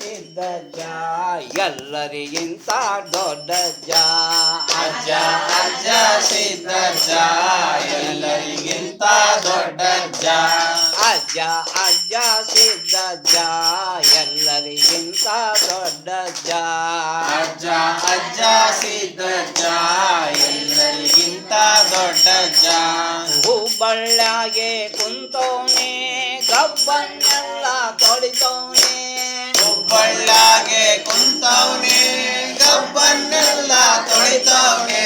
ಸಿದ್ದಜ್ಜ ಎಲ್ಲರಿಗಿಂತ ದೊಡ್ಡಜ್ಜ. ಅಜ್ಜ ಅಜ್ಜ ಸಿದ್ದಜ್ಜ ಎಲ್ಲರಿಗಿಂತ ದೊಡ್ಡಜ್ಜ. ಅಜ್ಜ ಅಜ್ಜ ಸಿದ್ದಜ್ಜ ಎಲ್ಲರಿಗಿಂತ ದೊಡ್ಡಜ್ಜ. ಅಜ್ಜ ಅಜ್ಜ ಸಿದ್ದಜ್ಜ ಎಲ್ಲರಿಗಿಂತ ದೊಡ್ಡಜ್ಜ. ಹುಬ್ಬಳ್ಳಿಯಾಗೆ ಕುಂತವನೇ ಗಬ್ಬನ್ನೆಲ್ಲ ತೊಳಿತವನೇ. ಹುಬ್ಬಳ್ಳಿಯಾಗೆ ಕುಂತವನೇ ಗಬ್ಬನ್ನೆಲ್ಲ ತೊಳಿತವನೇ.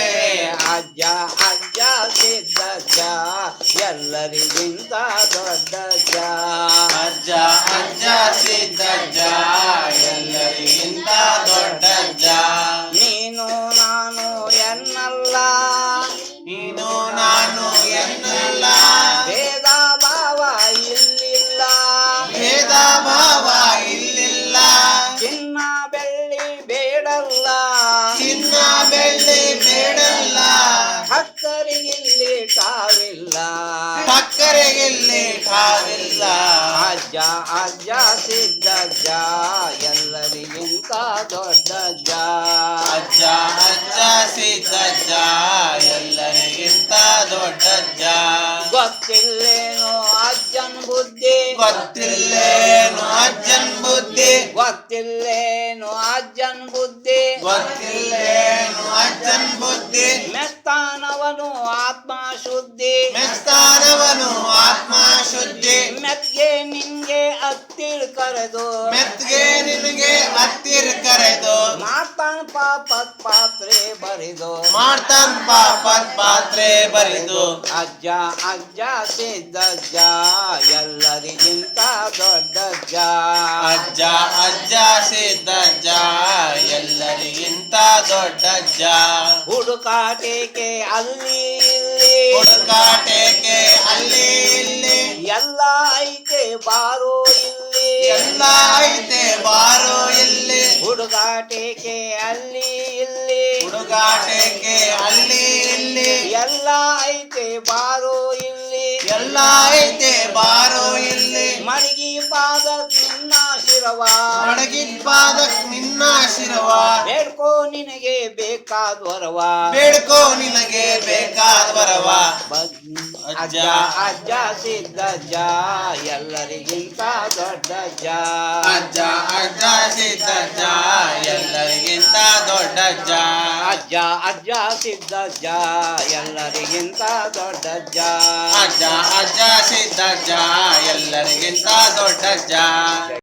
ಅಜ್ಜ ಅಜ್ಜ ಸಿದ್ದಜ್ಜ ಎಲ್ಲರಿಗಿಂತ ದೊಡ್ಡಜ್ಜ. ಅಜ್ಜ ಅಜ್ಜ ಸಿದ್ದಜ್ಜ ಎಲ್ಲರಿಗಿಂತ ದೊಡ್ಡಜ್ಜ. ನೀನು ನಾನು ಎನ್ನಲ್ಲ ನೀನು ನಾನು ಎನ್ನಲ್ಲ ಭೇದ ಭಾವ ಇಲ್ಲಿಲ್ಲ. ಭೇದ ಭಾವ ಇಲ್ಲಿಲ್ಲ. ಚಿನ್ನ ಬೆಳ್ಳಿ ಬೇಡಲ್ಲ ಚಿನ್ನ ಬೆಳ್ಳಿ ಬೇಡಲ್ಲ. ಹಕ್ಕರಿಗಿಲ್ಲಿ ಕಾವಿಲ್ಲ. ಟಕ್ಕರೆಗಿಲ್ಲಿ ಕಾವಿಲ್ಲ. ಅಜ್ಜ ಅಜ್ಜ ಸಿದ್ದಜ್ಜ ಎಲ್ಲರಿಗಿಂತ ದೊಡ್ಡಜ್ಜ. ಅಜ್ಜ ಅಜ್ಜ ಸಿದ್ದಜ್ಜ ಎಲ್ಲರಿಗಿಂತ ದೊಡ್ಡಜ್ಜ. ಗೊತ್ತಿಲ್ಲೇನು ಅಜ್ಜನ್ ಬುದ್ಧಿ. ಗೊತ್ತಿಲ್ಲೇನು ಅಜ್ಜನ್ ಬುದ್ಧಿ. ಗೊತ್ತಿಲ್ಲೇನು ಅಜ್ಜನ್ ಬುದ್ಧಿ. ಗೊತ್ತಿಲ್ಲೇನು ಅಜ್ಜನ್ ಬುದ್ಧಿ. ಮೆತ್ತಾನವನು ಆತ್ಮ ಶುದ್ಧಿ. ಮೆತ್ತಾನವನು ಆತ್ಮ ಶುದ್ಧಿ. ಮೆತ್ಗೆ ನಿನ್ಗೆ ಹತ್ತಿರ ಕರೆದು ಮೆತ್ಗೆ ನಿನಗೆ ಹತ್ತಿರ ಕರೆದು ಮಾತಾನ್ ಪಾಪತ್ ಪಾತ್ರೆ ಬರಿದು ಮಾಡ್ತಾನ್ ಪಾಪದ ಪಾತ್ರೆ ಬರಿದು. ಅಜ್ಜ ಅಜ್ಜ ಸಿದ್ದಜ್ಜ ಎಲ್ಲರಿಗಿಂತ ದೊಡ್ಡಜ್ಜ. ಅಜ್ಜ ಅಜ್ಜ ಸಿದ್ದಜ್ಜ ಎಲ್ಲರಿಗಿಂತ ದೊಡ್ಡಜ್ಜ. ಹುಡುಕಾಟಿಕೆ ಅಲ್ಲಿ ಇಲ್ಲಿ ಹುಡುಕಾಟಕ್ಕೆ ಅಲ್ಲಿ ಇಲ್ಲಿ ಎಲ್ಲ ಐತೆ ಬಾರೋ ಇಲ್ಲಿ. ಎಲ್ಲ ಐತೆ ಬಾರೋ ಇಲ್ಲಿ. ಹುಡುಗಾಟಿಕೆ ಅಲ್ಲಿ ಇಲ್ಲಿ ಹುಡುಗಾಟಕ್ಕೆ ಅಲ್ಲಿ ಇಲ್ಲಿ ಎಲ್ಲ ಐತೆ ಬಾರೋ ಇಲ್ಲಿ. ಎಲ್ಲ ಐತೆ ಬಾರೋ ಇಲ್ಲಿ. ಮಡಗಿ ಪಾದ ನಿನ್ನ ಶಿರವ ಮಡಗಿದ ಪಾದಕ್ ನಿನ್ನ ಶಿರವ ಬೇಡ್ಕೋ ನಿನಗೆ ಬೇಕಾದ ವರವ. ಬೇಡ್ಕೋ ನಿನಗೆ ಬೇಕಾದ ವರವ. ಅಜ್ಜ ಅಜ್ಜ ಸಿದ್ದಜ್ಜ ಎಲ್ಲರಿಗಿಂತ ದೊಡ್ಡಜ್ಜ. ಅಜ್ಜ ಅಜ್ಜ ಸಿದ್ದಜ್ಜ ಎಲ್ಲರಿಗಿಂತ ದೊಡ್ಡಜ್ಜ. ಅಜ್ಜ ಅಜ್ಜ ಸಿದ್ದಜ್ಜ ಎಲ್ಲರಿಗಿಂತ ದೊಡ್ಡಜ್ಜ. ಅಜ್ಜ ಅಜ್ಜ ಸಿದ್ದಜ್ಜ ಎಲ್ಲರಿಗಿಂತ ದೊಡ್ಡಜ್ಜ.